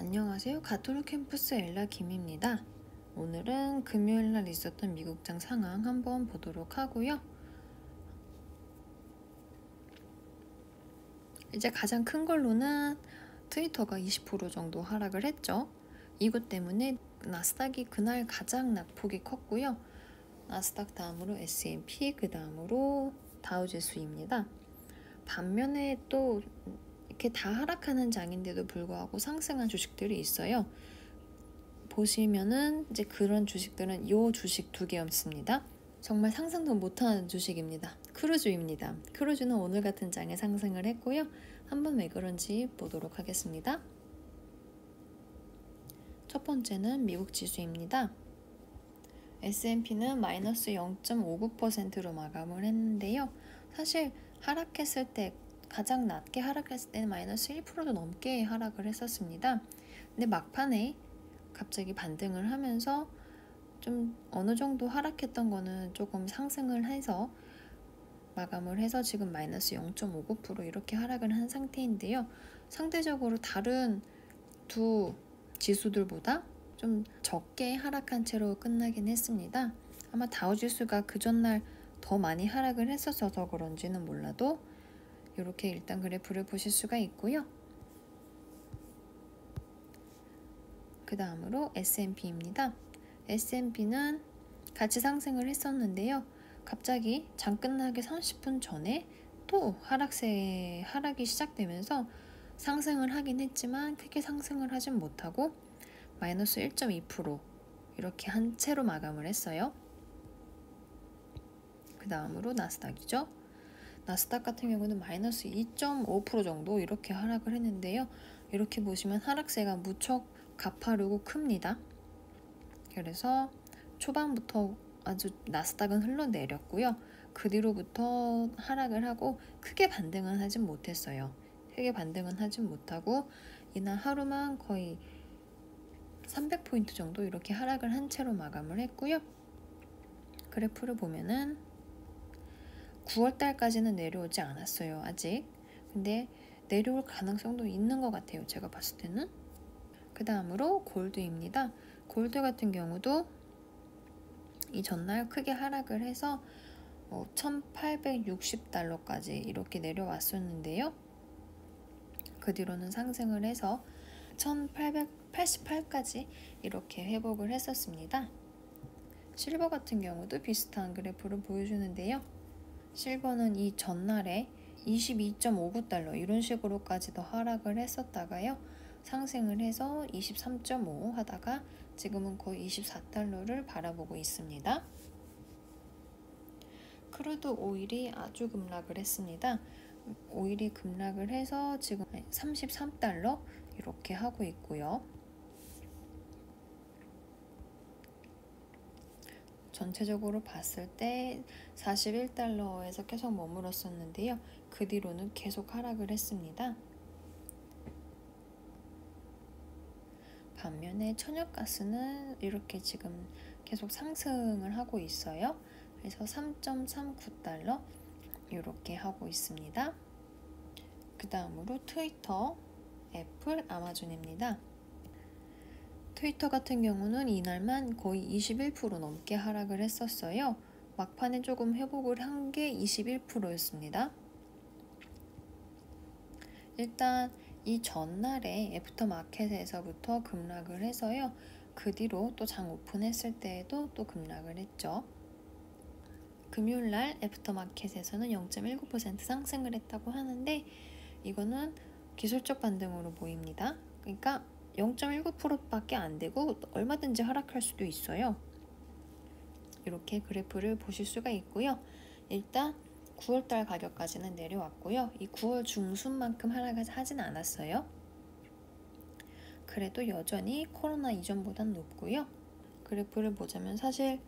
안녕하세요. 가톨릭 캠퍼스 엘라 김입니다. 오늘은 금요일날 있었던 미국장 상황 한번 보도록 하고요. 이제 가장 큰 걸로는 트위터가 20% 정도 하락을 했죠. 이것 때문에 나스닥이 그날 가장 낙폭이 컸고요. 나스닥 다음으로 S&P, 그 다음으로 다우지수입니다. 반면에 또 이렇게 다 하락하는 장인데도 불구하고 상승한 주식들이 있어요. 보시면은 이제 그런 주식들은 요 주식 두 개였습니다. 정말 상상도 못하는 주식입니다. 크루즈입니다. 크루즈는 오늘 같은 장에 상승을 했고요. 한번 왜 그런지 보도록 하겠습니다. 첫 번째는 미국 지수입니다. S&P는 마이너스 0.59%로 마감을 했는데요. 사실 하락했을 때 가장 낮게 하락했을 때는 마이너스 1%도 넘게 하락을 했었습니다. 근데 막판에 갑자기 반등을 하면서 좀 어느 정도 하락했던 거는 조금 상승을 해서 마감을 해서 지금 마이너스 0.59% 이렇게 하락을 한 상태인데요. 상대적으로 다른 두 지수들보다 좀 적게 하락한 채로 끝나긴 했습니다. 아마 다우지수가 그 전날 더 많이 하락을 했어서 그런지는 몰라도 이렇게 일단 그래프를 보실 수가 있고요. 그 다음으로 S&P입니다. S&P는 같이 상승을 했었는데요. 갑자기 장 끝나기 30분 전에 또 하락이 시작되면서 상승을 하긴 했지만 크게 상승을 하진 못하고 마이너스 1.2% 이렇게 한 채로 마감을 했어요. 그 다음으로 나스닥이죠. 나스닥 같은 경우는 마이너스 2.5% 정도 이렇게 하락을 했는데요. 이렇게 보시면 하락세가 무척 가파르고 큽니다. 그래서 초반부터 아주 나스닥은 흘러내렸고요. 그 뒤로부터 하락을 하고 크게 반등은 하진 못했어요. 크게 반등은 하진 못하고 이날 하루만 거의 300포인트 정도 이렇게 하락을 한 채로 마감을 했고요. 그래프를 보면은 9월달까지는 내려오지 않았어요. 아직. 근데 내려올 가능성도 있는 것 같아요. 제가 봤을 때는. 그 다음으로 골드입니다. 골드 같은 경우도 이 전날 크게 하락을 해서 1860달러까지 이렇게 내려왔었는데요. 그 뒤로는 상승을 해서 1888까지 이렇게 회복을 했었습니다. 실버 같은 경우도 비슷한 그래프를 보여주는데요. 실버는 이 전날에 22.59달러 이런 식으로까지도 하락을 했었다가요. 상승을 해서 23.5 하다가 지금은 거의 24달러를 바라보고 있습니다. 크루드 오일이 아주 급락을 했습니다. 오일이 급락을 해서 지금 33달러 이렇게 하고 있고요. 전체적으로 봤을 때 41달러에서 계속 머물렀었는데요. 그 뒤로는 계속 하락을 했습니다. 반면에 천연가스는 이렇게 지금 계속 상승을 하고 있어요. 그래서 3.39달러 이렇게 하고 있습니다. 그 다음으로 트위터, 애플, 아마존입니다. 트위터 같은 경우는 이날만 거의 21% 넘게 하락을 했었어요. 막판에 조금 회복을 한 게 21%였습니다. 일단 이 전날에 애프터마켓에서부터 급락을 해서요. 그 뒤로 또 장 오픈했을 때에도 또 급락을 했죠. 금요일날 애프터마켓에서는 0.19% 상승을 했다고 하는데 이거는 기술적 반등으로 보입니다. 그러니까 0.19%밖에 안 되고 얼마든지 하락할 수도 있어요. 이렇게 그래프를 보실 수가 있고요. 일단 9월달 가격까지는 내려왔고요. 이 9월 중순만큼 하락을 하진 않았어요. 그래도 여전히 코로나 이전보단 높고요. 그래프를 보자면 사실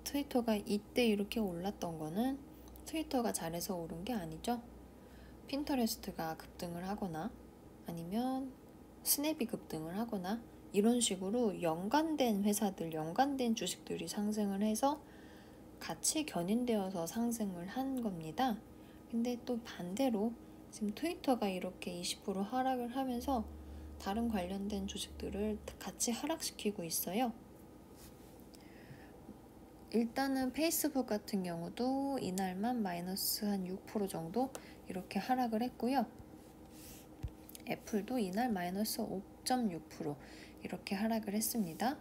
트위터가 이때 이렇게 올랐던 거는 트위터가 잘해서 오른 게 아니죠. 핀터레스트가 급등을 하거나 아니면 스냅이 급등을 하거나 이런 식으로 연관된 회사들, 연관된 주식들이 상승을 해서 같이 견인되어서 상승을 한 겁니다. 근데 또 반대로 지금 트위터가 이렇게 20% 하락을 하면서 다른 관련된 주식들을 같이 하락시키고 있어요. 일단은 페이스북 같은 경우도 이날만 마이너스 한 6% 정도 이렇게 하락을 했고요. 애플도 이날 마이너스 5.6% 이렇게 하락을 했습니다.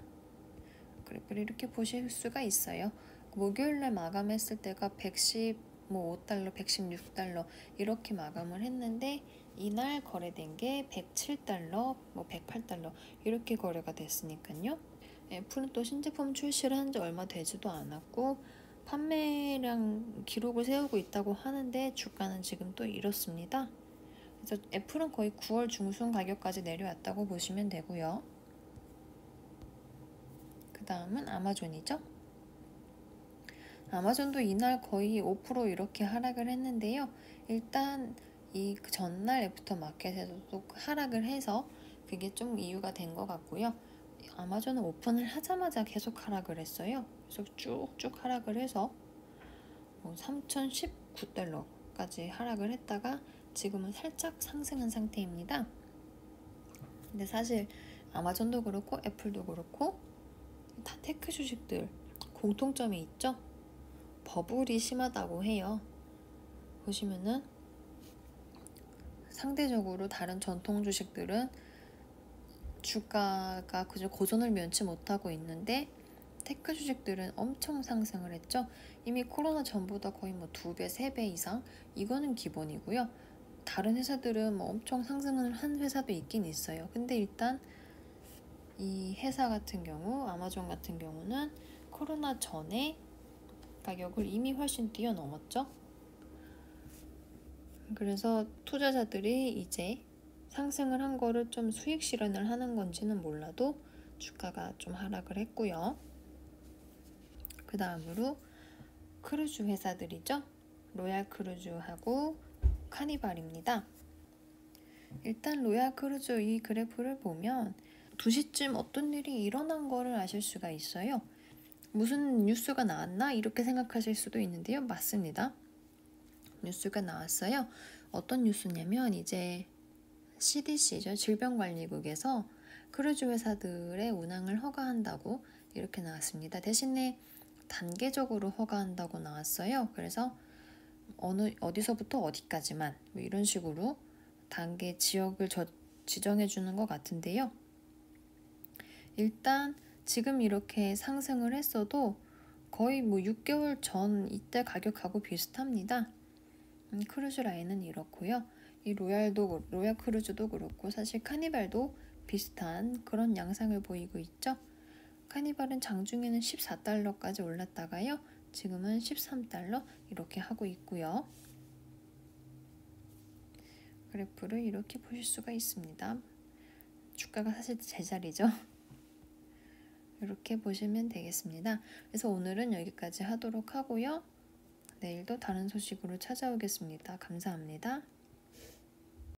그래프를 이렇게 보실 수가 있어요. 목요일날 마감했을 때가 115달러, 116달러 이렇게 마감을 했는데 이날 거래된 게 107달러, 108달러 이렇게 거래가 됐으니까요. 애플은 또 신제품 출시를 한 지 얼마 되지도 않았고 판매량 기록을 세우고 있다고 하는데 주가는 지금 또 이렇습니다. 그래서 애플은 거의 9월 중순 가격까지 내려왔다고 보시면 되고요. 그 다음은 아마존이죠. 아마존도 이날 거의 5% 이렇게 하락을 했는데요. 일단 이 전날 애프터 마켓에서도 하락을 해서 그게 좀 이유가 된 것 같고요. 아마존은 오픈을 하자마자 계속 하락을 했어요. 그래서 쭉쭉 하락을 해서 3,019달러까지 하락을 했다가 지금은 살짝 상승한 상태입니다. 근데 사실 아마존도 그렇고 애플도 그렇고 다 테크 주식들 공통점이 있죠. 버블이 심하다고 해요. 보시면은 상대적으로 다른 전통 주식들은 주가가 그저 고전을 면치 못하고 있는데 테크 주식들은 엄청 상승을 했죠. 이미 코로나 전보다 거의 2배, 3배 이상 이거는 기본이고요. 다른 회사들은 엄청 상승을 한 회사도 있긴 있어요. 근데 일단 이 회사 같은 경우, 아마존 같은 경우는 코로나 전에 가격을 이미 훨씬 뛰어넘었죠. 그래서 투자자들이 이제 상승을 한 거를 좀 수익 실현을 하는 건지는 몰라도 주가가 좀 하락을 했고요. 그 다음으로 크루즈 회사들이죠. 로얄 크루즈하고 카니발입니다. 일단 로얄 크루즈 이 그래프를 보면 2시쯤 어떤 일이 일어난 거를 아실 수가 있어요. 무슨 뉴스가 나왔나? 이렇게 생각하실 수도 있는데요. 맞습니다. 뉴스가 나왔어요. 어떤 뉴스냐면 이제 CDC죠. 질병관리국에서 크루즈 회사들의 운항을 허가한다고 이렇게 나왔습니다. 대신에 단계적으로 허가한다고 나왔어요. 그래서 어디서부터 어디까지만 이런 식으로 단계 지역을 지정해 주는 것 같은데요. 일단 지금 이렇게 상승을 했어도 거의 6개월 전 이때 가격하고 비슷합니다. 크루즈 라인은 이렇고요. 이 로얄 크루즈도 그렇고 사실 카니발도 비슷한 그런 양상을 보이고 있죠. 카니발은 장중에는 14달러까지 올랐다가요. 지금은 13달러 이렇게 하고 있고요. 그래프를 이렇게 보실 수가 있습니다. 주가가 사실 제자리죠. 이렇게 보시면 되겠습니다. 그래서 오늘은 여기까지 하도록 하고요. 내일도 다른 소식으로 찾아오겠습니다. 감사합니다.